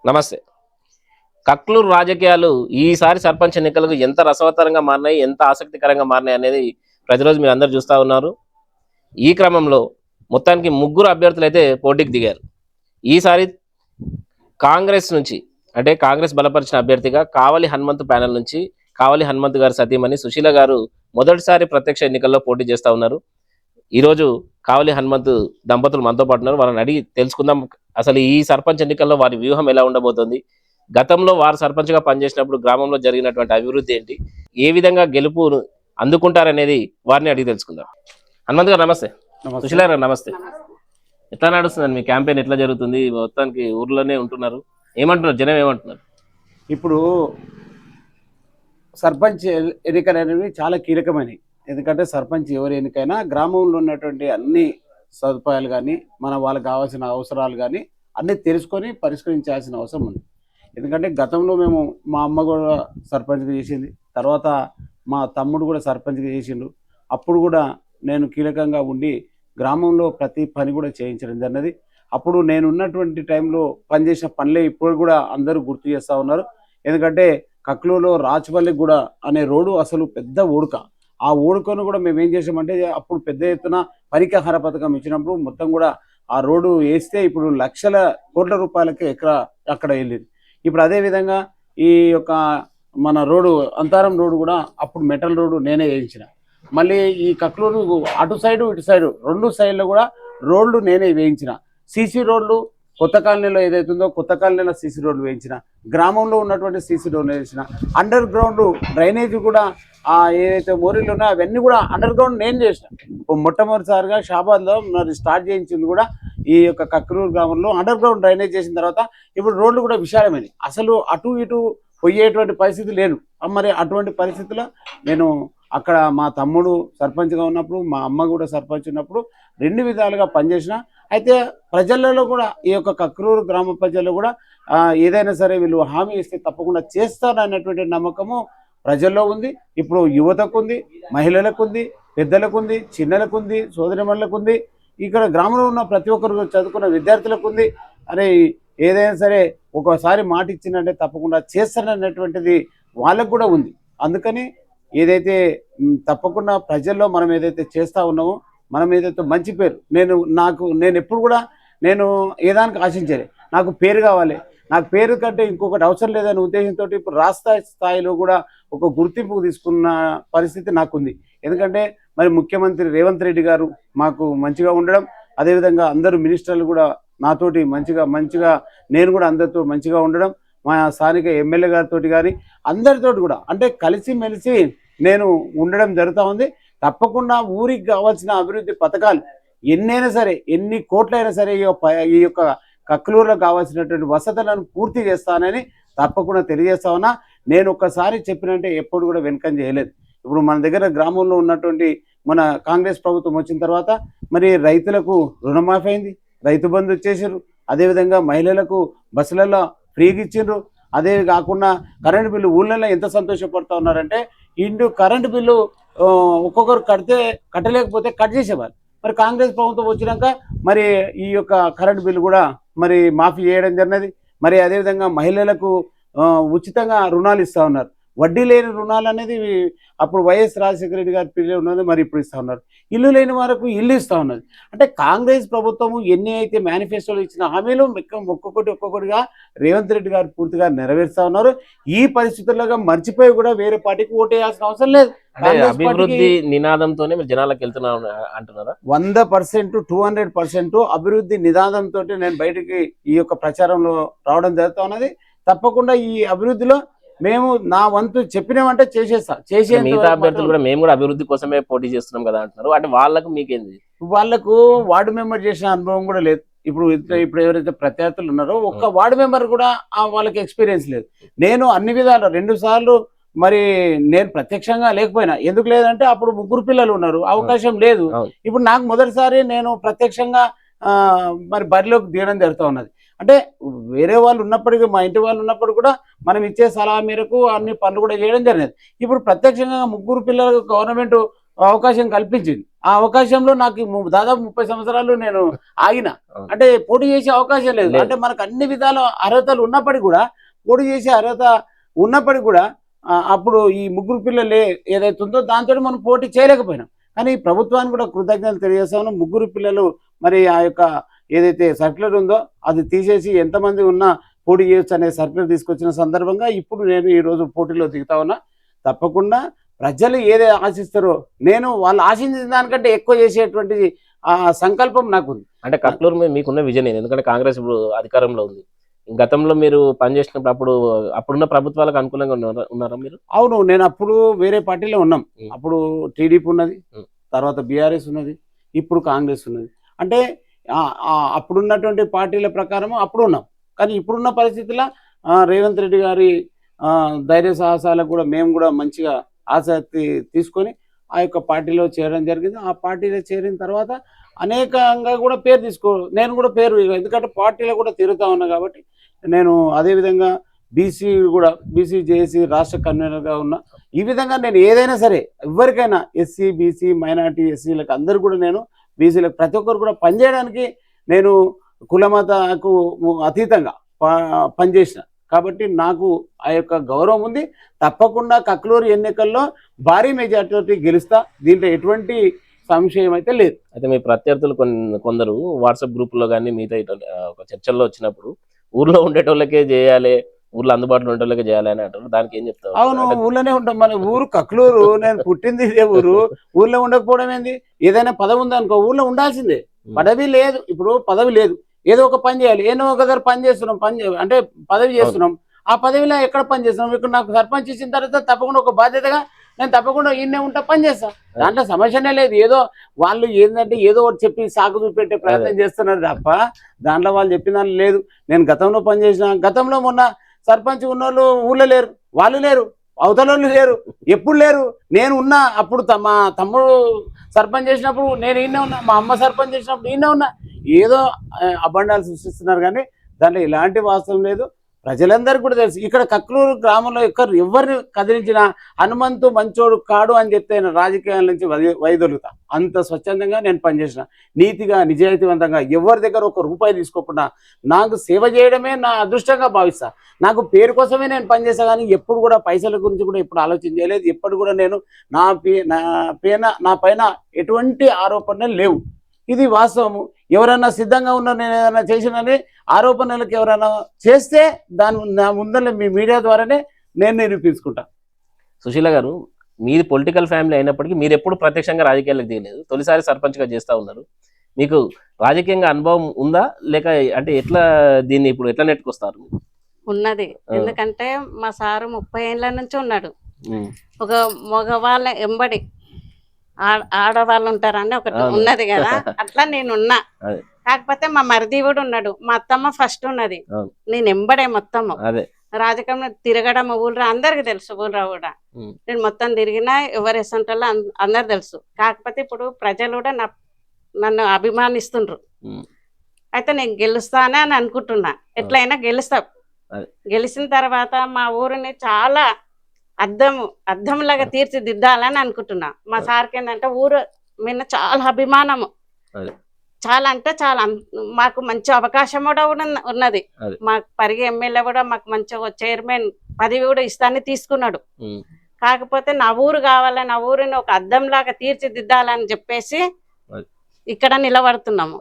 నమస్తే. కక్లూరు రాజకీయాలు ఈసారి సర్పంచ్ ఎన్నికలకు ఎంత రసవత్తరంగా మారినాయి, ఎంత ఆసక్తికరంగా మారినాయి అనేది ప్రతిరోజు మీరు అందరూ చూస్తా ఉన్నారు. ఈ క్రమంలో మొత్తానికి ముగ్గురు అభ్యర్థులైతే పోటీకి దిగారు. ఈసారి కాంగ్రెస్ నుంచి అంటే కాంగ్రెస్ బలపరిచిన అభ్యర్థిగా కావలి హనుమంతు ప్యానెల్ నుంచి కావలి హనుమంతు గారి సతీమణి సుశీల గారు మొదటిసారి ప్రత్యక్ష ఎన్నికల్లో పోటీ చేస్తూ ఉన్నారు. ఈరోజు కావలి హనుమంతు దంపతులు మనతో పాటు ఉన్నారు. వాళ్ళని అడిగి తెలుసుకుందాం అసలు ఈ సర్పంచ్ ఎన్నికల్లో వారి వ్యూహం ఎలా ఉండబోతోంది, గతంలో వారు సర్పంచ్గా పనిచేసినప్పుడు గ్రామంలో జరిగినటువంటి అభివృద్ధి ఏంటి, ఏ విధంగా గెలుపు అందుకుంటారనేది వారిని అడిగి తెలుసుకుందాం. హనుమంత్ గారు నమస్తే. సుశీల గారు నమస్తే. ఎట్లా నడుస్తుందండి మీ క్యాంపెయిన్, ఎట్లా జరుగుతుంది? మొత్తానికి ఊర్లోనే ఉంటున్నారు, ఏమంటున్నారు జనం, ఏమంటున్నారు? ఇప్పుడు సర్పంచ్ ఎన్నికలు అనేవి చాలా కీలకమైనవి. ఎందుకంటే సర్పంచ్ ఎవరి ఎన్నికైనా గ్రామంలో ఉన్నటువంటి అన్ని సదుపాయాలు కానీ వాళ్ళకి కావాల్సిన అవసరాలు కానీ అన్నీ తెలుసుకొని పరిష్కరించాల్సిన అవసరం ఉంది. ఎందుకంటే గతంలో మా అమ్మ కూడా సర్పంచ్గా చేసింది, తర్వాత మా తమ్ముడు కూడా సర్పంచ్గా చేసిండు. అప్పుడు కూడా నేను కీలకంగా ఉండి గ్రామంలో ప్రతి పని కూడా చేయించడం జరిగినది. అప్పుడు నేను ఉన్నటువంటి టైంలో పనిచేసిన పనులే ఇప్పుడు కూడా అందరూ గుర్తు చేస్తూ ఉన్నారు. ఎందుకంటే కక్లూరులో రాచపల్లి కూడా అనే రోడ్డు అసలు పెద్ద ఊడక, ఆ ఊడకను కూడా మేము ఏం చేసామంటే అప్పుడు పెద్ద ఎత్తున పరికహార పథకం ఇచ్చినప్పుడు మొత్తం కూడా ఆ రోడ్డు వేస్తే ఇప్పుడు లక్షల కోట్ల రూపాయలకి అక్కడ వెళ్ళింది. ఇప్పుడు అదేవిధంగా ఈ యొక్క మన రోడ్డు అంతారం రోడ్డు కూడా అప్పుడు మెటల్ రోడ్డు నేనే వేయించిన. మళ్ళీ ఈ కక్లూరు అటు సైడు ఇటు సైడు రెండు సైడ్లో కూడా రోడ్లు నేనే వేయించిన. సీసీ రోడ్లు కొత్త కాలనీలో ఏదైతుందో కొత్త కాలనీలో సీసీ రోడ్లు వేయించిన, గ్రామంలో ఉన్నటువంటి సీసీ రోడ్లు వేయించిన. అండర్ గ్రౌండ్ డ్రైనేజ్ కూడా ఏదైతే మోరీలు ఉన్నాయో అవన్నీ కూడా అండర్ గ్రౌండ్ నేను చేసిన. మొట్టమొదటిసారిగా షాబాద్లో మరి స్టార్ట్ చేయించింది కూడా ఈ యొక్క కక్లూరు గ్రామంలో అండర్ గ్రౌండ్ డ్రైనేజ్ చేసిన తర్వాత ఇప్పుడు రోడ్లు కూడా విశాలమైనవి. అసలు అటు ఇటు పోయేటువంటి పరిస్థితి లేదు. మరి అటువంటి పరిస్థితుల్లో నేను అక్కడ మా తమ్ముడు సర్పంచ్గా ఉన్నప్పుడు, మా అమ్మ కూడా సర్పంచ్ ఉన్నప్పుడు రెండు విధాలుగా పనిచేసిన. అయితే ప్రజలలో కూడా ఈ యొక్క కక్లూరు గ్రామ ప్రజల్లో కూడా ఏదైనా సరే వీళ్ళు హామీ ఇస్తే తప్పకుండా చేస్తారనేటువంటి నమ్మకము ప్రజల్లో ఉంది. ఇప్పుడు యువతకు ఉంది, మహిళలకు ఉంది, పెద్దలకు ఉంది, చిన్నలకు ఉంది, సోదరిమణులకు ఉంది, ఇక్కడ గ్రామంలో ఉన్న ప్రతి ఒక్కరు చదువుకున్న విద్యార్థులకు ఉంది. అరే ఏదైనా సరే ఒకసారి మాట ఇచ్చిందంటే తప్పకుండా చేస్తారనేటువంటిది వాళ్ళకు కూడా ఉంది. అందుకని ఏదైతే తప్పకుండా ప్రజల్లో మనం ఏదైతే చేస్తూ ఉన్నామో, మనం ఏదైతే మంచి పేరు నేను ఎప్పుడు కూడా నేను ఏదానికి ఆశించాలి, నాకు పేరు కావాలి, నాకు పేరు కంటే ఇంకొకటి అవసరం లేదనే ఉద్దేశంతో ఇప్పుడు రాష్ట్ర స్థాయిలో కూడా ఒక గుర్తింపు తీసుకున్న పరిస్థితి నాకుంది. ఎందుకంటే మరి ముఖ్యమంత్రి రేవంత్ రెడ్డి గారు మాకు మంచిగా ఉండడం, అదేవిధంగా అందరూ మినిస్టర్లు కూడా నాతోటి మంచిగా నేను కూడా అందరితో మంచిగా ఉండడం, మా స్థానిక ఎమ్మెల్యే గారితో కానీ అందరితో కూడా అంటే కలిసిమెలిసి నేను ఉండడం జరుగుతూ ఉంది. తప్పకుండా ఊరికి కావాల్సిన అభివృద్ధి పథకాలు ఎన్నైనా సరే, ఎన్ని కోట్లైనా సరే ఈ యొక్క కక్లూరులో కావాల్సినటువంటి వసతులను పూర్తి చేస్తానని తప్పకుండా తెలియజేస్తా ఉన్నా. నేను ఒక్కసారి చెప్పినంటే ఎప్పుడు కూడా వెనుకం చేయలేదు. ఇప్పుడు మన దగ్గర గ్రామంలో ఉన్నటువంటి మన కాంగ్రెస్ ప్రభుత్వం వచ్చిన తర్వాత మరి రైతులకు రుణమాఫీ అయింది, రైతు బంధు వచ్చేసారు, అదేవిధంగా మహిళలకు బస్సులలో ఫ్రీగా ఇచ్చిండ్రు. అదే కాకుండా కరెంటు బిల్లు ఊళ్ళల్లో ఎంత సంతోషపడుతూ ఉన్నారంటే ఇంటి కరెంటు బిల్లు ఒక్కొక్కరు కట్టలేకపోతే కట్ చేసేవాళ్ళు. మరి కాంగ్రెస్ ప్రభుత్వం వచ్చినాక మరి ఈ యొక్క కరెంటు బిల్లు కూడా మరి మాఫీ చేయడం జరిగినది. మరి అదేవిధంగా మహిళలకు ఉచితంగా రుణాలు ఇస్తూ ఉన్నారు. వడ్డీ లేని రుణాలు అనేది అప్పుడు వైఎస్ రాజశేఖర రెడ్డి గారి పీరియడ్ ఉన్నది, మరి ఇప్పుడు ఇస్తూ ఉన్నారు. ఇల్లు లేని వారికి ఇల్లు ఇస్తూ ఉన్నది. అంటే కాంగ్రెస్ ప్రభుత్వము ఎన్ని అయితే మేనిఫెస్టోలు ఇచ్చిన హామీలు ఒక్కొక్కటిగా రేవంత్ రెడ్డి గారు పూర్తిగా నెరవేరుస్తూ ఉన్నారు. ఈ పరిస్థితుల్లో మర్చిపోయి కూడా వేరే పార్టీకి ఓటేయాల్సిన అవసరం లేదు. అభివృద్ధి నినాదంతోనే మీరు జనాలకు వెళ్తున్నారు అంటున్నారా? 100%, 200% అభివృద్ధి నినాదంతో నేను బయటికి ఈ యొక్క ప్రచారంలో రావడం జరుగుతూ ఉన్నది. తప్పకుండా ఈ అభివృద్ధిలో మేము నా వంతు చెప్పినామంటే మిగతా అభ్యర్థులు కూడా మేము కూడా అభివృద్ధి కోసమే పోటీ చేస్తున్నాం కదా అంటున్నారు. అంటే వాళ్ళకు మీకేంది? వాళ్ళకు వార్డు మెంబర్ చేసిన అనుభవం కూడా లేదు. ఇప్పుడు ఎవరైతే ప్రత్యర్థులు ఉన్నారో ఒక్క వార్డు మెంబర్ కూడా వాళ్ళకి ఎక్స్పీరియన్స్ లేదు. నేను అన్ని విధాలు 2 సార్లు మరి నేను ప్రత్యక్షంగా లేకపోయినా, ఎందుకు లేదంటే అప్పుడు 3 పిల్లలు ఉన్నారు, అవకాశం లేదు. ఇప్పుడు నాకు మొదటిసారి నేను ప్రత్యక్షంగా మరి బరిలోకి దిగడం జరుగుతూ ఉన్నది. అంటే వేరే వాళ్ళు ఉన్నప్పటికీ, మా ఇంటి వాళ్ళు ఉన్నప్పుడు కూడా మనం ఇచ్చే సలహా మేరకు అన్ని పనులు కూడా చేయడం జరిగింది. ఇప్పుడు ప్రత్యక్షంగా 3 పిల్లలకు గవర్నమెంట్ అవకాశం కల్పించింది. ఆ అవకాశంలో నాకు దాదాపు 30 సంవత్సరాలు నేను ఆగిన. అవును. అంటే పోటీ చేసే అవకాశం లేదు. లేదు. అంటే మనకు అన్ని విధాల అర్హతలు ఉన్నప్పటికీ కూడా, పోటీ చేసే అర్హత ఉన్నప్పటికీ కూడా అప్పుడు ఈ ముగ్గురు పిల్లలు ఏదైతే ఉందో దాంతోటి మనం పోటీ చేయలేకపోయినాం. కానీ ఈ ప్రభుత్వానికి కూడా కృతజ్ఞతలు తెలియజేస్తాను. ముగ్గురు పిల్లలు మరి ఆ యొక్క ఏదైతే సర్క్యులర్ ఉందో అది తీసేసి ఎంతమంది ఉన్నా పోటీ చేయొచ్చు అనే సర్క్యులర్ తీసుకొచ్చిన సందర్భంగా ఇప్పుడు నేను ఈరోజు పోటీలో దిగుతా ఉన్నా. తప్పకుండా ప్రజలు ఏది ఆశిస్తారో నేను వాళ్ళు ఆశించిన దానికంటే ఎక్కువ చేసేటువంటి సంకల్పం నాకుంది. అంటే కక్లూరు మీద మీకున్న విజన్ ఏంది? ఎందుకంటే కాంగ్రెస్ ఇప్పుడు అధికారంలో ఉంది. గతంలో మీరు పనిచేసినప్పుడు అప్పుడున్న ప్రభుత్వాలకు అనుకూలంగా ఉన్నారా మీరు? అవును. నేను అప్పుడు వేరే పార్టీలో ఉన్నాం. హ్మ్. అప్పుడు టీడీపీ ఉన్నది. హ్మ్. తర్వాత బీఆర్ఎస్ ఉన్నది. ఇప్పుడు కాంగ్రెస్ ఉన్నది. అంటే అప్పుడున్నటువంటి పార్టీల ప్రకారము అప్పుడు ఉన్నాం. కానీ ఇప్పుడున్న పరిస్థితుల్లో రేవంత్ రెడ్డి గారి ధైర్య సాహసాలకు కూడా మేము కూడా మంచిగా ఆసక్తి తీసుకొని ఆ యొక్క పార్టీలో చేరడం జరిగింది. ఆ పార్టీలో చేరిన తర్వాత అనేకంగా కూడా నేను కూడా పేరు ఎందుకంటే పార్టీలో కూడా తిరుగుతా ఉన్నా కాబట్టి నేను అదేవిధంగా బీసీ జేఏసీ రాష్ట్ర కన్వీనర్గా ఉన్నా. ఈ విధంగా నేను ఏదైనా సరే ఎవరికైనా ఎస్సీ, బీసీ, మైనారిటీ, ఎస్సీలకు అందరూ కూడా నేను బీసీలకు ప్రతి ఒక్కరు కూడా పనిచేయడానికి నేను కులమతకు అతీతంగా పనిచేసిన. కాబట్టి నాకు ఆ యొక్క గౌరవం ఉంది. తప్పకుండా కక్లూరు ఎన్నికల్లో భారీ మెజార్టీతో గెలుస్తా. దీంట్లో ఎటువంటి సంశయం అయితే లేదు. అయితే మీ ప్రత్యర్థులు కొందరు వాట్సాప్ గ్రూపుల్లో కానీ మిగతా ఒక చర్చల్లో వచ్చినప్పుడు ఊర్లో ఉండేటోళ్ళకే చేయాలి, ఊర్లో అందుబాటులో ఉండేటోళ్ళకే చేయాలి అని అంటారు. దానికి ఏం చెప్తావు? అవును. అంటే ఊళ్ళోనే ఉంటాం. మన ఊరు కక్లూరు. నేను పుట్టింది ఇదే ఊరు. ఊర్లో ఉండకపోవడం ఏంది? ఏదైనా పదవి ఉందనుకో ఊర్లో ఉండాల్సిందే. పదవి లేదు. ఇప్పుడు పదవి లేదు. ఏదో ఒక పని చేయాలి. ఏదో ఒక దగ్గర పని చేస్తున్నాం. అంటే పదవి చేస్తున్నాం. ఆ పదవిలో ఎక్కడ పని చేస్తున్నాం? ఇక్కడ నాకు సర్పంచ్ ఇచ్చిన తర్వాత తప్పకుండా ఒక బాధ్యతగా నేను తప్పకుండా ఈయనే ఉంటా, పని చేస్తా. దాంట్లో సమస్యనే లేదు. ఏదో వాళ్ళు ఏంటంటే ఏదో ఒకటి చెప్పి సాకు చూపెట్టే ప్రయత్నం చేస్తున్నారు తప్ప దాంట్లో వాళ్ళు చెప్పిన దాంట్లో లేదు. నేను గతంలో పనిచేసిన, గతంలో మొన్న సర్పంచ్ ఉన్నోళ్ళు ఊళ్ళో లేరు, వాళ్ళు లేరు, అవతలోళ్ళు లేరు, ఎప్పుడు లేరు. నేను ఉన్నా. అప్పుడు మా తమ్ముడు సర్పంచ్ చేసినప్పుడు నేను ఈయనే ఉన్నా, మా అమ్మ సర్పంచ్ చేసినప్పుడు ఈయనే ఉన్నా. ఏదో అబండాలు సృష్టిస్తున్నారు కానీ దాంట్లో ఎలాంటి వాస్తవం లేదు. ప్రజలందరికీ కూడా తెలుసు. ఇక్కడ కక్లూరు గ్రామంలో ఎవరిని కదిలించిన హనుమంతు మంచోడు కాడు అని చెప్తే నేను రాజకీయాల నుంచి వైదొలుగుతా. అంత స్వచ్ఛందంగా నేను పనిచేసిన. నీతిగా, నిజాయితీవంతంగా ఎవరి దగ్గర ఒక రూపాయి తీసుకోకుండా నాకు సేవ చేయడమే నా అదృష్టంగా భావిస్తా. నాకు పేరు కోసమే నేను పనిచేస్తా కానీ ఎప్పుడు కూడా పైసల గురించి కూడా ఎప్పుడు ఆలోచన చేయలేదు. ఎప్పుడు కూడా నేను నా పైన ఎటువంటి ఆరోపణలు లేవు. ఇది వాస్తవము. ఎవరైనా సిద్ధంగా ఉన్నారు నేను ఏదైనా చేసినని ఆరోపణలకు ఎవరైనా చేస్తే నా ముందర మీ మీడియా ద్వారానే నేను నిరూపించుకుంటా. సుశీల గారు, మీది పొలిటికల్ ఫ్యామిలీ అయినప్పటికీ మీరు ఎప్పుడు ప్రత్యక్షంగా రాజకీయాలకు దిగలేదు. తొలిసారి సర్పంచ్గా చేస్తూ ఉన్నారు. మీకు రాజకీయంగా అనుభవం ఉందా, లేక అంటే దీన్ని ఇప్పుడు ఎట్లా నెట్టుకొస్తారు? ఉన్నది. ఎందుకంటే మా సారు 30 ఏళ్ళ నుంచి ఉన్నాడు. ఒక మగవాళ్ళ ఎంబడి ఆడవాళ్ళు ఉంటారని ఒకటి ఉన్నది కదా, అట్లా నేనున్నా. కాకపోతే మా మరిది కూడా ఉన్నాడు, మా అత్తమ్మ ఫస్ట్ ఉన్నది, నేను ఎంబడే మొత్తము రాజకీయంలో తిరగడం. ఊళ్ళో అందరికి తెలుసు. ఊళ్ళో కూడా నేను మొత్తం తిరిగినా ఎవరు ఎసంటలో అందరు తెలుసు. కాకపోతే ఇప్పుడు ప్రజలు కూడా నన్ను అభిమానిస్తుండ్రు. అయితే నేను గెలుస్తానే అని అనుకుంటున్నా. ఎట్లయినా గెలుస్తా. గెలిచిన తర్వాత మా ఊరిని చాలా అద్దంలాగా తీర్చిదిద్దాలని అనుకుంటున్నా. మా సార్కి ఏంటంటే ఊరు మీద చాలా అభిమానము. చాలా అంటే చాలా. మాకు మంచి అవకాశం కూడా ఉన్నది. మాకు పరిగి ఎమ్మెల్యే కూడా మాకు మంచి చైర్మన్ పదవి కూడా ఇస్తాన్ని తీసుకున్నాడు. కాకపోతే నా ఊరు కావాలని, నా ఊరిని ఒక అద్దంలాగా తీర్చిదిద్దాలని చెప్పేసి ఇక్కడ నిలబడుతున్నాము.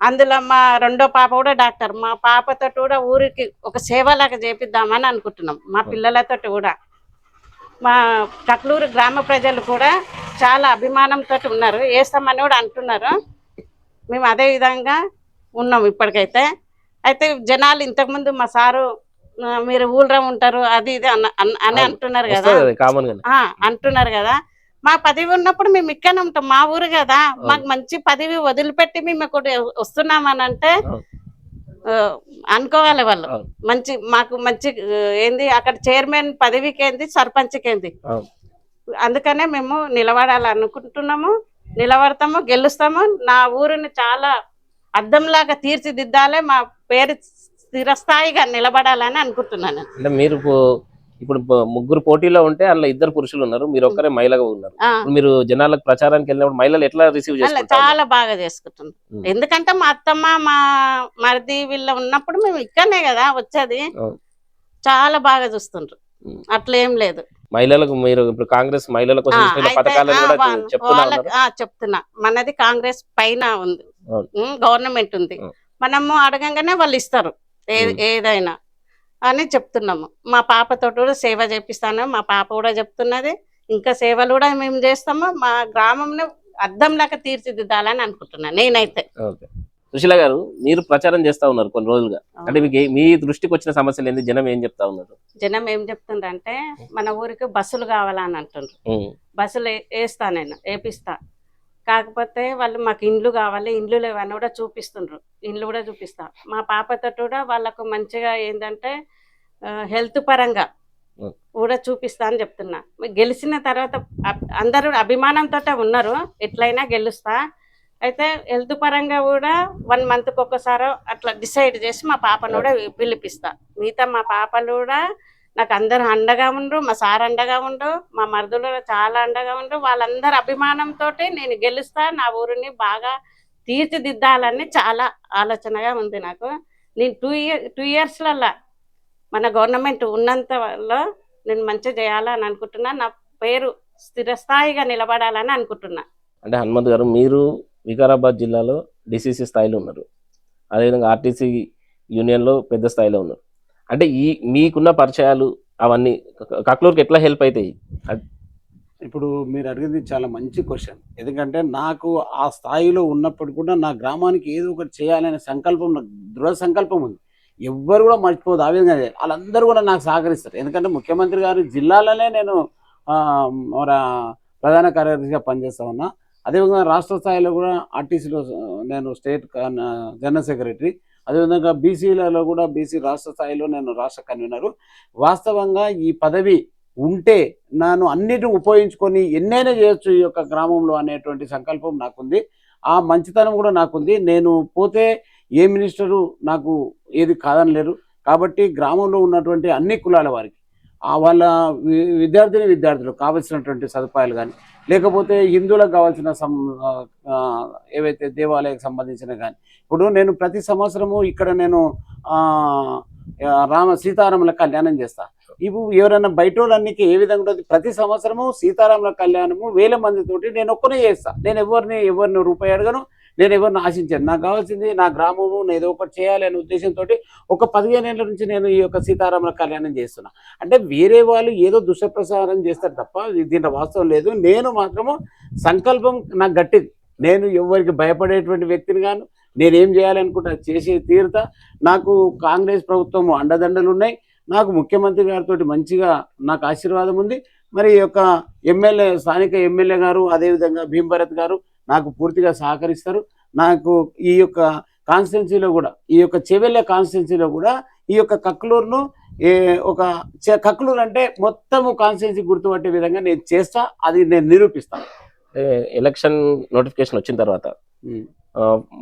అందులో మా రెండో పాప కూడా డాక్టర్. మా పాపతో కూడా ఊరికి ఒక సేవలాగా చేపిద్దామని అనుకుంటున్నాం. మా పిల్లలతో కూడా మా కక్లూరు గ్రామ ప్రజలు కూడా చాలా అభిమానంతో ఉన్నారు. వేస్తామని కూడా అంటున్నారు. మేము అదే విధంగా ఉన్నాం ఇప్పటికైతే. అయితే జనాలు ఇంతకుముందు మా సారు మీరు ఊళ్ళో ఉంటారు అది ఇది అని అంటున్నారు కదా, అంటున్నారు కదా. మా పదవి ఉన్నప్పుడు మేము ఇక్కడనే ఉంటాం. మా ఊరు కదా, మాకు మంచి పదవి వదిలిపెట్టి మేము వస్తున్నామని అంటే అనుకోవాలి వాళ్ళు. మాకు మంచి ఏంది అక్కడ చైర్మన్ పదవికి ఏంది, సర్పంచ్కి ఏంది. అందుకనే మేము నిలబడాలనుకుంటున్నాము, నిలబడతాము, గెలుస్తాము. నా ఊరిని చాలా అద్దంలాగా తీర్చిదిద్దాలి, మా పేరు స్థిరస్థాయిగా నిలబడాలని అనుకుంటున్నాను. అంటే మీరు ఇప్పుడు ముగ్గురు పోటీలో ఉంటే అందులో 2 పురుషులు ఉన్నారు, మీరు ఒక్కరే మహిళగా ఉన్నారు. ఆ, ఇప్పుడు మీరు జనాలకు ప్రచారానికి వెళ్ళినప్పుడు మహిళలు ఎట్లా రిసీవ్ అలా చేసుకుంటారు? చాలా బాగా చేసుకుంటున్నాం. ఉమ్. ఎందుకంటే మా అత్తమ్మ మా మరిది వీళ్ళ ఉన్నప్పుడు మేము ఇక్కడనే కదా వచ్చేది. అవును. చాలా బాగా చూస్తుండ్రు, ఉమ్. అట్లేం లేదు. మహిళలకు మీరు ఇప్పుడు కాంగ్రెస్ మహిళల కోసం ఆ, చేసిన అయితే పథకాలను కూడా చెప్తున్నా వాళ్ళకి ఉన్నారు. చెప్తున్నా, మనది కాంగ్రెస్ పైన ఉంది, అవును. గవర్నమెంట్ ఉంది. ఉమ్. మనము అడగంగానే వాళ్ళు ఇస్తారు ఉమ్. ఏదైనా అని చెప్తున్నాము. మా పాపతో కూడా సేవ చేపిస్తాను, మా పాప కూడా చెప్తున్నది. ఇంకా సేవలు కూడా మేము చేస్తాము. మా గ్రామంలో అద్దంలాగా తీర్చిదిద్దాలని అనుకుంటున్నాను నేనైతే. ఓకే. సుశీల గారు, మీరు ప్రచారం చేస్తా ఉన్నారు కొన్ని రోజులుగా, అంటే మీకు మీ దృష్టికి వచ్చిన సమస్యలు ఏంది, జనం ఏం చెప్తా ఉన్నారు? జనం ఏం చెప్తుండ్రంటే మన ఊరికి బస్సులు కావాలని అంటుండ్రు. ఉమ్. బస్సులు వేస్తా, నేను వేపిస్తా. కాకపోతే వాళ్ళు మాకు ఇండ్లు కావాలి, ఇండ్లు లేవని కూడా చూపిస్తుండ్రు. ఇండ్లు కూడా చూపిస్తా. మా పాపతో కూడా వాళ్ళకు మంచిగా ఏంటంటే హెల్త్ పరంగా ఉమ్. కూడా చూపిస్తా అని చెప్తున్నా. గెలిచిన తర్వాత అందరూ అభిమానంతో ఉన్నారు, ఎట్లయినా గెలుస్తా. అయితే హెల్త్ పరంగా కూడా 1 మంత్కి ఒక్కసారి అట్లా డిసైడ్ చేసి మా పాపను కూడా పిలిపిస్తా. మిగతా మా పాపలు కూడా నాకు అందరూ అండగా ఉండ్రు, మా సార్ అండగా ఉండ్రు, మా మరుదులు చాలా అండగా ఉండ్రు. వాళ్ళందరూ అభిమానంతో నేను గెలుస్తా, నా ఊరిని బాగా తీర్చిదిద్దాలని చాలా ఆలోచనగా ఉంది నాకు. నేను 2 ఇయర్స్లలో మన గవర్నమెంట్ ఉన్నంతలో నేను మంచిగా చేయాలని అనుకుంటున్నా. నా పేరు స్థిరస్థాయిగా నిలబడాలని అనుకుంటున్నా. అంటే హనుమంత్ గారు, మీరు వికారాబాద్ జిల్లాలో డిసిసి స్థాయిలో ఉన్నారు, అదేవిధంగా ఆర్టీసీ యూనియన్లో పెద్ద స్థాయిలో ఉన్నారు. అంటే మీకున్న పరిచయాలు అవన్నీ కక్లూరుకి ఎట్లా హెల్ప్ అవుతాయి? ఇప్పుడు మీరు అడిగింది చాలా మంచి క్వశ్చన్. ఎందుకంటే నాకు ఆ స్థాయిలో ఉన్నప్పుడు కూడా నా గ్రామానికి ఏదో ఒకటి చేయాలనే సంకల్పం, నాకు దృఢ సంకల్పం ఉంది. ఎవ్వరు కూడా మర్చిపోదు. ఆ విధంగా వాళ్ళందరూ కూడా నాకు సహకరిస్తారు. ఎందుకంటే ముఖ్యమంత్రి గారి జిల్లాలోనే నేను మన ప్రధాన కార్యదర్శిగా పనిచేస్తా ఉన్నా. అదేవిధంగా రాష్ట్ర స్థాయిలో కూడా ఆర్టీసీలో నేను స్టేట్ జనరల్ సెక్రటరీ. అదేవిధంగా బీసీలలో కూడా బీసీ రాష్ట్ర స్థాయిలో నేను రాష్ట్ర కన్వీనరు. వాస్తవంగా ఈ పదవి ఉంటే నన్ను అన్నిటిని ఉపయోగించుకొని ఎన్నైనా చేయొచ్చు ఈ యొక్క గ్రామంలో అనేటువంటి సంకల్పం నాకుంది. ఆ మంచితనం కూడా నాకుంది. నేను పోతే ఏ మినిస్టరు నాకు ఏది కాదనలేరు. కాబట్టి గ్రామంలో ఉన్నటువంటి అన్ని కులాల వారికి వాళ్ళ విద్యార్థులు కావలసినటువంటి సదుపాయాలు కానీ, లేకపోతే హిందువులకు కావాల్సిన ఏవైతే దేవాలయానికి సంబంధించిన కానీ, ఇప్పుడు నేను ప్రతి సంవత్సరము ఇక్కడ నేను సీతారాముల కళ్యాణం చేస్తా. ఇప్పుడు ఎవరైనా బయట వాళ్ళకి ఏ విధంగా ఉంటుంది, ప్రతి సంవత్సరము సీతారాముల కళ్యాణము 1000 మందితోటి నేను ఒక్కనే చేస్తా. నేను ఎవరిని రూపాయి అడగను, నేను ఎవరిని ఆశించాను. నాకు కావాల్సింది నా గ్రామము, నేను ఏదో ఒకటి చేయాలి అనే ఉద్దేశంతో ఒక 15 ఏళ్ళ నుంచి నేను ఈ యొక్క సీతారాముల కళ్యాణం చేస్తున్నా. అంటే వేరే వాళ్ళు ఏదో దుష్ప్రచారం చేస్తారు తప్ప దీంట్లో వాస్తవం లేదు. నేను మాత్రము సంకల్పం నాకు గట్టిది. నేను ఎవరికి భయపడేటువంటి వ్యక్తిని గాను, నేనేం చేయాలనుకుంటా చేసి తీరుతా. నాకు కాంగ్రెస్ ప్రభుత్వం అండదండలు ఉన్నాయి. నాకు ముఖ్యమంత్రి గారితో మంచిగా నాకు ఆశీర్వాదం ఉంది. మరి ఈ యొక్క స్థానిక ఎమ్మెల్యే గారు, అదేవిధంగా భీంభరత్ గారు నాకు పూర్తిగా సహకరిస్తారు. నాకు ఈ యొక్క కాన్స్టిట్యున్సీలో కూడా, ఈ యొక్క చెవెళ్ళ కాన్స్టిట్యున్సీలో కూడా ఈ యొక్క కక్లూరును కక్లూరు అంటే మొత్తము కాన్స్టిట్యున్సీ గుర్తుపట్టే విధంగా నేను చేస్తా. అది నేను నిరూపిస్తాను. ఎలక్షన్ నోటిఫికేషన్ వచ్చిన తర్వాత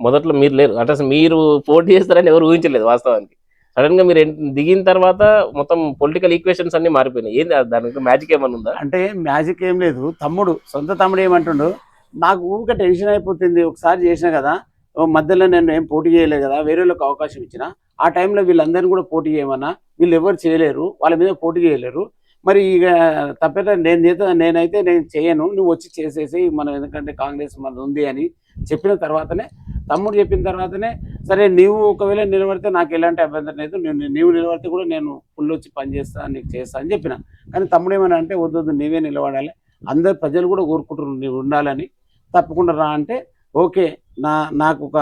మొదట్లో మీరు లేరు, అంటే అసలు మీరు పోటీ చేస్తారని ఎవరు ఊహించలేదు. వాస్తవానికి సడన్ గా మీరు దిగిన తర్వాత మొత్తం పొలిటికల్ ఈక్వేషన్స్ అన్ని మారిపోయినాయి. ఏంది దానికి మ్యాజిక్ ఏమన్నా ఉందా? అంటే మ్యాజిక్ ఏం లేదు. సొంత తమ్ముడు ఏమంటుండు, నాకు ఊరికే టెన్షన్ అయిపోతుంది. ఒకసారి చేసిన కదా, మధ్యలో నేను ఏం పోటీ చేయలేదు కదా, వేరే వాళ్ళకి అవకాశం ఇచ్చిన. ఆ టైంలో వీళ్ళందరినీ కూడా పోటీ చేయమన్నా, వీళ్ళు ఎవరు చేయలేరు, వాళ్ళ మీద పోటీ చేయలేరు. మరి ఇక తప్పేట నేనైతే నేను చేయను, నువ్వు వచ్చి చేసేసి మనం, ఎందుకంటే కాంగ్రెస్ మనది ఉంది అని చెప్పిన తర్వాతనే, తమ్ముడు చెప్పిన తర్వాతనే, సరే నీవు ఒకవేళ నిలబడితే నాకు ఎలాంటి అభ్యంతరం లేదు, నీవు నిలబడితే కూడా నేను ఫుల్ వచ్చి పని చేస్తా, నీకు చేస్తా అని చెప్పిన. కానీ తమ్ముడు ఏమన్నా అంటే, వద్దు నీవే నిలబడాలి, అందరు ప్రజలు కూడా కోరుకుంటున్నారు నీవు ఉండాలని, తప్పకుండా రా అంటే ఓకే. నాకు ఒక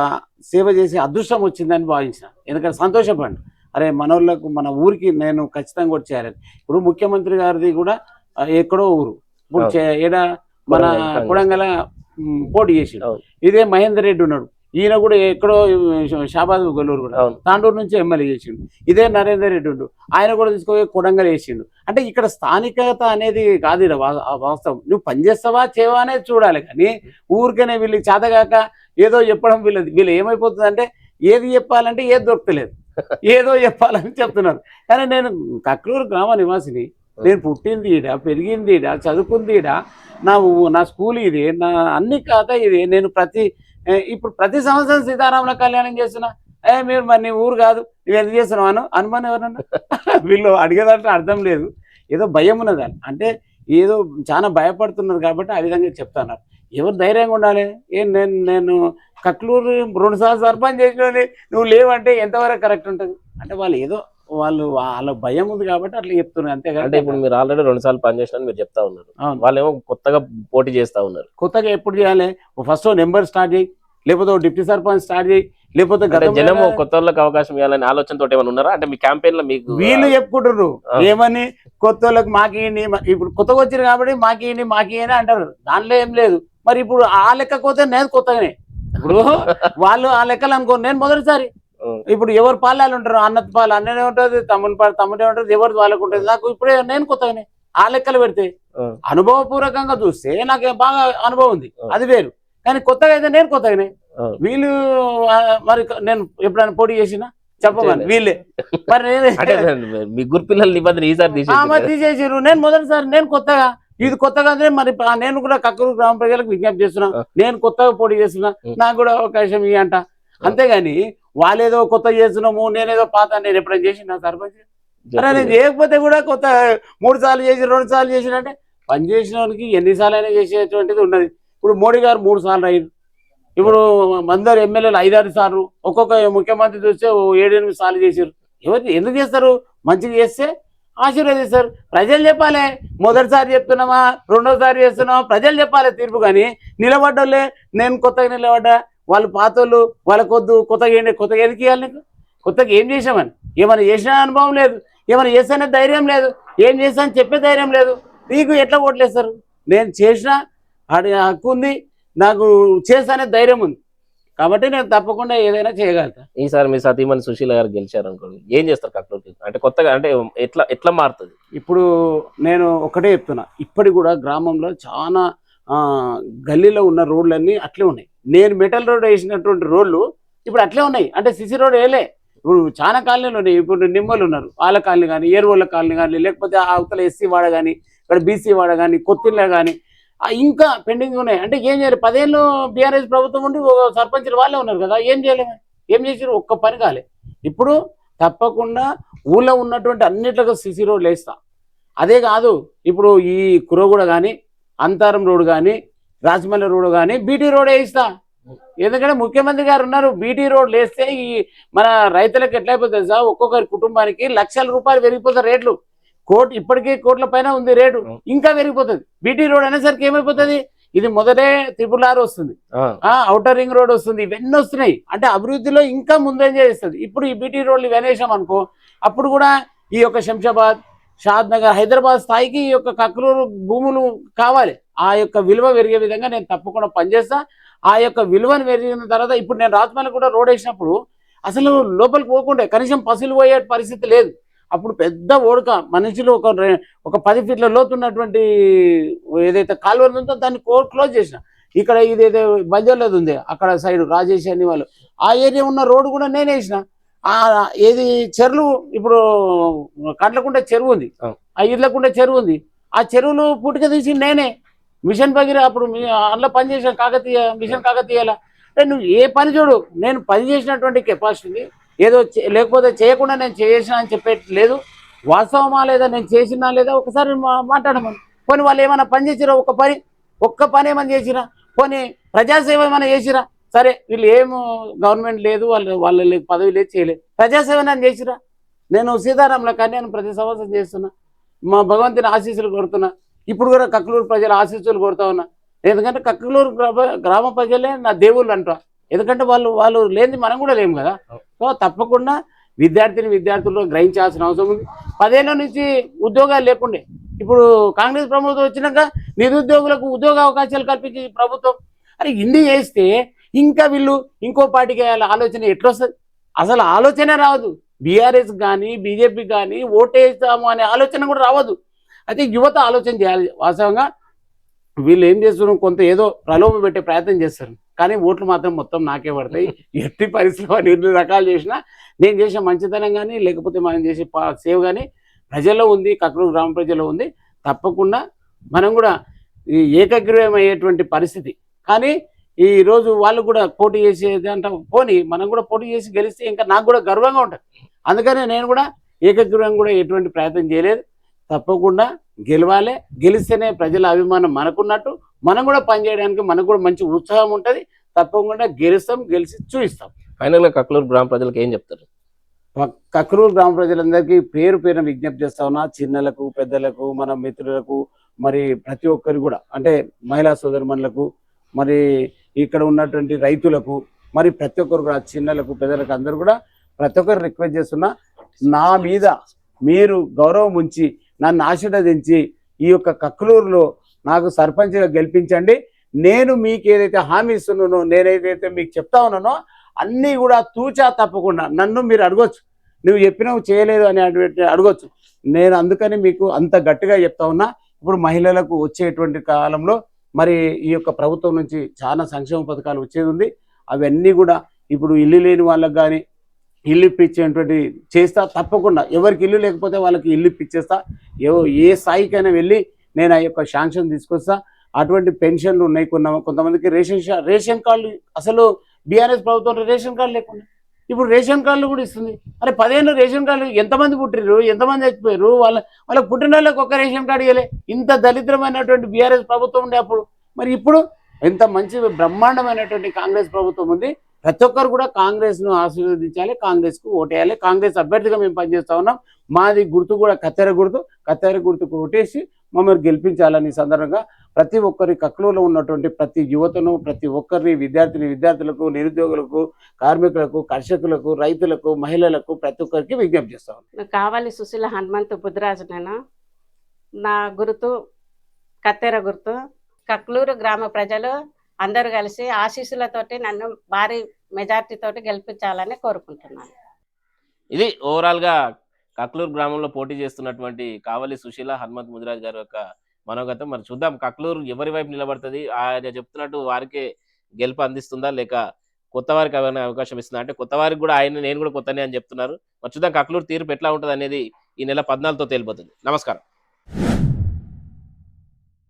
సేవ చేసే అదృష్టం వచ్చిందని భావించిన. ఎందుకంటే సంతోషపడి, అరే మనోళ్ళకు మన ఊరికి నేను ఖచ్చితంగా కూడా చేయాలని. ఇప్పుడు ముఖ్యమంత్రి గారిది కూడా ఎక్కడో ఊరు, ఇప్పుడు మన కొడంగల్ పోటీ చేసిండు. ఇదే మహేందర్ రెడ్డి ఉన్నాడు, ఈయన కూడా ఎక్కడో షాబాద్ గొల్లూరు కూడా తాండూరు నుంచి ఎమ్మెల్యే చేసిండు. ఇదే నరేందర్ రెడ్డి ఉండు, ఆయన కూడా తీసుకుపోయి కొడంగల్ వేసిండు. అంటే ఇక్కడ స్థానికత అనేది కాదు వాస్తవం. నువ్వు పనిచేస్తావా చేయవా అనేది చూడాలి. కానీ ఊరికనే వీళ్ళకి చేతగాక ఏదో చెప్పడం, వీళ్ళు ఏమైపోతుంది అంటే ఏది చెప్పాలంటే ఏది దొరకలేదు, ఏదో చెప్పాలని చెప్తున్నారు. కానీ నేను కక్లూరు గ్రామ నివాసిని, నేను పుట్టింది ఈడ, పెరిగింది ఈడ, చదువుకుంది ఈడ, నా స్కూల్ ఇది, నా అన్ని కథ ఇది. నేను ఇప్పుడు ప్రతి సంవత్సరం సీతారాముల కళ్యాణం చేస్తున్నా. మీరు మరి నీ ఊరు కాదు, నువ్వు ఎందుకు చేస్తున్నావు అనుమానం ఎవరన్నా? వీళ్ళు అడిగేదంటే అర్థం లేదు, ఏదో భయం ఉన్నది అంటే, ఏదో చాలా భయపడుతున్నారు కాబట్టి ఆ విధంగా చెప్తున్నారు. ఎవరు ధైర్యంగా ఉండాలి? నేను కక్లూరు 2 సార్లు సర్పంచ్ చేసినని నువ్వు లేవంటే ఎంతవరకు కరెక్ట్ ఉంటుంది? అంటే వాళ్ళ భయం ఉంది కాబట్టి అట్లా చెప్తున్నారు, అంతే అంటే కదా. ఇప్పుడు మీరు ఆల్రెడీ 2 సార్లు పనిచేసిన మీరు చెప్తా ఉన్నారు, అవును. వాళ్ళేమో కొత్తగా పోటీ చేస్తా ఉన్నారు. కొత్తగా ఎప్పుడు చేయాలి? ఫస్ట్ నెంబర్ స్టార్ట్ చేయి, లేకపోతే డిప్యూటీ సర్పంచ్ స్టార్ట్ చేయి, లేకపోతే జనము కొత్త వాళ్ళకి అవకాశం ఇవ్వాలని ఆలోచనతో ఏమైనా ఉన్నారా? అంటే మీ క్యాంపెయిన్ లో మీకు వీళ్ళు చెప్పుకుంటారు ఏమని, కొత్త వాళ్ళకి మాకేయండి, ఇప్పుడు కొత్తగా వచ్చారు కాబట్టి మాకేయండి అంటారు. దానిలో ఏం లేదు. మరి ఇప్పుడు ఆ లెక్క పోతే నేను కొత్తగానే, ఇప్పుడు వాళ్ళు ఆ లెక్కలు అనుకోరు, నేను మొదటిసారి. ఇప్పుడు ఎవరు పాలు ఉంటారు, అన్నది పాలు అన్ననే ఉంటుంది, తమ్ముని పాలు తమ్ముడే ఉంటుంది, ఎవరిది వాళ్ళకు ఉంటుంది. నాకు ఇప్పుడే నేను కొత్తగానే ఆ లెక్కలు పెడితే, అనుభవపూర్వకంగా చూస్తే నాకు బాగా అనుభవం ఉంది, అది వేరు. కానీ కొత్తగా అయితే నేను కొత్తగానే. వీళ్ళు మరి నేను ఎప్పుడైనా పోటీ చేసినా చెప్పమని వీళ్ళే మరి మీ గురు పిల్లల నిబంధన ఈసారి తీసేసారు. నేను మొదటిసారి, నేను కొత్తగా, ఇది కొత్తగా మరి నేను కూడా కక్కూరు గ్రామ ప్రజలకు విజ్ఞప్తి చేస్తున్నా, నేను కొత్తగా పోటీ చేస్తున్నా, నాకు కూడా అవకాశం ఇవి అంట. అంతేగాని వాళ్ళేదో కొత్త చేస్తున్నాము, నేనేదో పాత, నేను ఎప్పుడైనా చేసిన సర్పంచ్ నేను చేయకపోతే కూడా కొత్త 3 సార్లు చేసి 2 సార్లు చేసినంటే పని చేసిన వానికి ఎన్నిసార్లు అయినా చేసేటువంటిది ఉన్నది. ఇప్పుడు మోడీ గారు 3 సార్లు అయ్యారు, ఇప్పుడు అందరు ఎమ్మెల్యేలు 5-6 సార్లు, ఒక్కొక్క ముఖ్యమంత్రి చూస్తే 7-8 సార్లు చేశారు. ఎవరు ఎందుకు చేస్తారు? మంచిగా చేస్తే ఆశీర్వదిస్తారు. ప్రజలు చెప్పాలి, మొదటిసారి చెప్తున్నామా, రెండోసారి చేస్తున్నామా, ప్రజలు చెప్పాలి తీర్పు. కానీ నిలబడ్డోళ్ళే, నేను కొత్తగా నిలబడ్డా, వాళ్ళు పాతోళ్ళు, వాళ్ళకొద్దు, కొత్తగా ఎందుకు ఇవ్వాలి నీకు? కొత్తగా ఏం చేసామని, ఏమైనా చేసిన అనుభవం లేదు, ఏమైనా చేస్తానే ధైర్యం లేదు, ఏం చేస్తానని చెప్పే ధైర్యం లేదు, నీకు ఎట్లా ఓట్లేస్తారు? నేను చేసిన హక్కు ఉంది, నాకు చేస్తానే ధైర్యం ఉంది, కాబట్టి నేను తప్పకుండా ఏదైనా చేయగలుగుతా. ఈసారి మీ సతీమణి సుశీల గారు గెలిచారు అనుకోండి, ఏం చేస్తారు కక్లూరుకి? అంటే కొత్తగా అంటే ఎట్లా మారుతుంది? ఇప్పుడు నేను ఒకటే చెప్తున్నా, ఇప్పటికి కూడా గ్రామంలో చాలా గల్లీలో ఉన్న రోడ్లన్నీ అట్లే ఉన్నాయి. నేను మెటల్ రోడ్ వేసినటువంటి రోడ్లు ఇప్పుడు అట్లే ఉన్నాయి. అంటే సిసి రోడ్ వేయలే. ఇప్పుడు చాలా కాలనీలు ఉన్నాయి. ఇప్పుడు నిమ్మలు ఉన్నారు, వాళ్ళ కాలనీ కానీ, ఏరువాళ్ళ కాలనీ కానీ, లేకపోతే అవతల ఎస్సీ వాడ కానీ, ఇక్కడ బీసీ వాడ కానీ, కొత్తిళ్ళ కానీ ఇంకా పెండింగ్ ఉన్నాయి. అంటే ఏం చేయాలి? 10 ఏళ్ళు బీఆర్ఎస్ ప్రభుత్వం ఉండి సర్పంచులు వాళ్ళే ఉన్నారు కదా, ఏం చేయలేము. ఏం చేసారు? ఒక్క పని కాలే. ఇప్పుడు తప్పకుండా ఊళ్ళో ఉన్నటువంటి అన్నిట్లకు సిసి రోడ్లు వేస్తా. అదే కాదు, ఇప్పుడు ఈ కురగూడ కానీ, అంతారం రోడ్ కానీ, రాజమల్లి రోడ్ కానీ బీటీ రోడ్ వేయిస్తా. ఎందుకంటే ముఖ్యమంత్రి గారు ఉన్నారు. బీటీ రోడ్లు వేస్తే ఈ మన రైతులకు ఎట్లయిపోతుంది సార్, ఒక్కొక్కరి కుటుంబానికి లక్షల రూపాయలు పెరిగిపోతాయి రేట్లు. ఇప్పటికీ కోట్ల పైన ఉంది రేటు, ఇంకా పెరిగిపోతుంది. బీటీ రోడ్ అనేసరికి ఏమైపోతుంది? ఇది మొదటే RRR వస్తుంది, ఔటర్ రింగ్ రోడ్ వస్తుంది, ఇవన్నీ వస్తున్నాయి. అంటే అభివృద్ధిలో ఇంకా ముందంజ చేస్తుంది. ఇప్పుడు ఈ బీటీ రోడ్లు ఇవనేసాం అనుకో, అప్పుడు కూడా ఈ యొక్క శంషాబాద్, షాద్ నగర్, హైదరాబాద్ స్థాయికి ఈ యొక్క కక్లూరు భూములు కావాలి. ఆ యొక్క విలువ పెరిగే విధంగా నేను తప్పకుండా పనిచేస్తా. ఆ యొక్క విలువను పెరిగిన తర్వాత ఇప్పుడు నేను రాజమౌళి కూడా రోడ్ వేసినప్పుడు అసలు లోపలికి పోకుండా కనీసం పసులు పోయే పరిస్థితి లేదు. అప్పుడు పెద్ద ఓడక మనుషులు ఒక 10 ఫీట్ల లోతున్నటువంటి ఏదైతే కాలువ ఉందో దాన్ని క్లోజ్ చేసిన. ఇక్కడ ఇదేదో బజర్లేదు ఉంది అక్కడ సైడ్ రాజేష్ అని వాళ్ళు ఆ ఏరియా ఉన్న రోడ్డు కూడా నేనే వేసిన. ఏది చెరువులు, ఇప్పుడు కండ్లకుంట చెరువు ఉంది, ఆ ఇర్లకుంట చెరువు ఉంది, ఆ చెరువులు పుట్టుక తీసి నేనే. మిషన్ భగీరథ అప్పుడు అందులో పని చేసిన కాకతీయ మిషన్ కాకతీయలా. అంటే నువ్వు ఏ పని చూడు, నేను పని చేసినటువంటి కెపాసిటీ ఏదో లేకపోతే చేయకుండా నేను చేసిన అని చెప్పేది లేదు. వాస్తవమా లేదా, నేను చేసినా లేదా ఒకసారి మాట్లాడమని. పోనీ వాళ్ళు ఏమైనా పని చేసిరా? ఒక్క పని ఏమైనా చేసిరా? పోనీ ప్రజాసేవ ఏమైనా చేసిరా? సరే, వీళ్ళు ఏం గవర్నమెంట్ లేదు, వాళ్ళ పదవి లేదు, చేయలేదు, ప్రజాసేవ నేను చేసిరా? నేను సీతారాముల కళ్యాణం ప్రతి సంవత్సరం చేస్తున్నా, మా భగవంతుని ఆశీస్సులు కోరుతున్నా. ఇప్పుడు కూడా కక్లూరు ప్రజల ఆశీస్సులు కోరుతా ఉన్నా. ఎందుకంటే కక్లూరు గ్రామ ప్రజలే నా దేవుళ్ళు అంటా. ఎందుకంటే వాళ్ళు లేని మనం కూడా లేము కదా. సో తప్పకుండా విద్యార్థులు గ్రహించాల్సిన అవసరం ఉంది. 10 ఏళ్ళ నుంచి ఉద్యోగాలు లేకుండే, ఇప్పుడు కాంగ్రెస్ ప్రభుత్వం వచ్చినాక నిరుద్యోగులకు ఉద్యోగ అవకాశాలు కల్పించి ప్రభుత్వం. అరే ఇన్ని చేస్తే ఇంకా వీళ్ళు ఇంకో పార్టీకి ఆలోచన ఎట్లొస్తుంది? అసలు ఆలోచన రావద్దు. బీఆర్ఎస్ కానీ బీజేపీ కానీ ఓటేస్తాము అనే ఆలోచన కూడా రావద్దు. అయితే యువత ఆలోచన చేయాలి. వాస్తవంగా వీళ్ళు ఏం చేస్తున్నారు, కొంత ఏదో ప్రలోభ పెట్టే ప్రయత్నం చేస్తారు, కానీ ఓట్లు మాత్రం మొత్తం నాకే పడతాయి. ఎట్టి పరిస్థితుల్లో 2 రకాలు చేసినా నేను చేసే మంచితనం కానీ లేకపోతే మనం చేసే సేవ్ కానీ ప్రజల్లో ఉంది, కక్లూరు గ్రామ ప్రజల్లో ఉంది. తప్పకుండా మనం కూడా ఈ ఏకగ్రీవం అయ్యేటువంటి పరిస్థితి. కానీ ఈరోజు వాళ్ళు కూడా పోటీ చేసేది అంట, పోనీ మనం కూడా పోటీ చేసి గెలిస్తే ఇంకా నాకు కూడా గర్వంగా ఉంటుంది. అందుకనే నేను కూడా ఏకగ్రీవం కూడా ఎటువంటి ప్రయత్నం చేయలేదు. తప్పకుండా గెలవాలి. గెలిస్తేనే ప్రజల అభిమానం మనకున్నట్టు, మనం కూడా పనిచేయడానికి మనకు కూడా మంచి ఉత్సాహం ఉంటుంది. తప్పకుండా గెలుస్తాం, గెలిచి చూపిస్తాం. ఫైనల్గా కక్లూరు గ్రామ ప్రజలకు ఏం చెప్తారు? కక్లూరు గ్రామ ప్రజలందరికీ పేరు పేరున విజ్ఞప్తి చేస్తా ఉన్నా. చిన్నలకు, పెద్దలకు, మన మిత్రులకు, మరి ప్రతి ఒక్కరు కూడా, అంటే మహిళా సోదరిమణులకు, మరి ఇక్కడ ఉన్నటువంటి రైతులకు, మరి ప్రతి ఒక్కరు కూడా, చిన్నలకు, పెద్దలకు అందరూ కూడా ప్రతి ఒక్కరు రిక్వెస్ట్ చేస్తున్నా, నా మీద మీరు గౌరవం ఉంచి నన్ను ఆశీర్వదించి ఈ యొక్క కక్లూరులో నాకు సర్పంచ్గా గెలిపించండి. నేను మీకు ఏదైతే హామీ ఇస్తున్నానో, నేనేదైతే మీకు చెప్తా ఉన్నానో అన్నీ కూడా తూచా తప్పకుండా నన్ను మీరు అడగొచ్చు. నువ్వు చెప్పినావు చేయలేదు అని అడగొచ్చు. నేను అందుకని మీకు అంత గట్టిగా చెప్తా ఉన్నా. ఇప్పుడు మహిళలకు వచ్చేటువంటి కాలంలో మరి ఈ యొక్క ప్రభుత్వం నుంచి చాలా సంక్షేమ పథకాలు వచ్చేది ఉంది. అవన్నీ కూడా ఇప్పుడు ఇల్లు లేని వాళ్ళకి కానీ ఇల్లు ఇప్పించేటువంటి చేస్తా. తప్పకుండా ఎవరికి ఇల్లు లేకపోతే వాళ్ళకి ఇల్లు ఇప్పించేస్తా. ఏ స్థాయికైనా వెళ్ళి నేను ఆ యొక్క శాంక్షన్ తీసుకొస్తా. అటువంటి పెన్షన్లు ఉన్నాయి. కొంతమందికి రేషన్ కార్డులు, అసలు బీఆర్ఎస్ ప్రభుత్వం రేషన్ కార్డు లేకుండా ఇప్పుడు రేషన్ కార్డులు కూడా ఇస్తుంది. అరే 10 ఏళ్ళు రేషన్ కార్డు ఎంతమంది పుట్టిరు, ఎంతమంది చచ్చిపోయారు, వాళ్ళకి పుట్టిన వాళ్ళకి ఒక్క రేషన్ కార్డు ఇవ్వలే. ఇంత దరిద్రమైనటువంటి బీఆర్ఎస్ ప్రభుత్వం ఉండే అప్పుడు. మరి ఇప్పుడు ఎంత మంచి బ్రహ్మాండమైనటువంటి కాంగ్రెస్ ప్రభుత్వం ఉంది. ప్రతి ఒక్కరు కూడా కాంగ్రెస్ను ఆశీర్వదించాలి, కాంగ్రెస్కు ఓటేయాలి. కాంగ్రెస్ అభ్యర్థిగా మేము పనిచేస్తా ఉన్నాం. మాది గుర్తు కూడా కత్తెర గుర్తుకు ఓటేసి మమ్మల్ని గెలిపించాలని సందర్భంగా ప్రతి ఒక్కరి కక్లూరులో ఉన్నటువంటి ప్రతి యువతను, ప్రతి ఒక్కరిని, విద్యార్థులకు, నిరుద్యోగులకు, కార్మికులకు, కర్షకులకు, రైతులకు, మహిళలకు ప్రతి ఒక్కరికి విజ్ఞప్తి చేస్తా ఉన్నాం. కావాలి సుశీల హనుమంతు బుద్ధిరాజు. నేను నా గుర్తు కత్తెర గుర్తు. కక్లూరు గ్రామ ప్రజలు అందరూ కలిసి ఆశీస్సులతోటి నన్ను భారీ మెజార్టీతోటి గెలిపించాలని కోరుకుంటున్నాను. ఇది ఓవరాల్గా కక్లూరు గ్రామంలో పోటీ చేస్తున్నటువంటి కావలి సుశీల హనుమంత్ ముదిరాజ్ గారి యొక్క మనోగతం. మరి చూద్దాం కక్లూరు ఎవరి వైపు నిలబడుతుంది. ఆయన చెప్తున్నట్టు వారికే గెలుపు అందిస్తుందా, లేక కొత్త వారికి ఏమైనా అవకాశం ఇస్తుందా? అంటే కొత్త వారికి కూడా నేను కూడా కొత్తనే అని చెప్తున్నారు. మరి చూద్దాం కక్లూరు తీర్పు ఎట్లా ఉంటుంది అనేది ఈ నెల 14తో తేలిపోతుంది. నమస్కారం.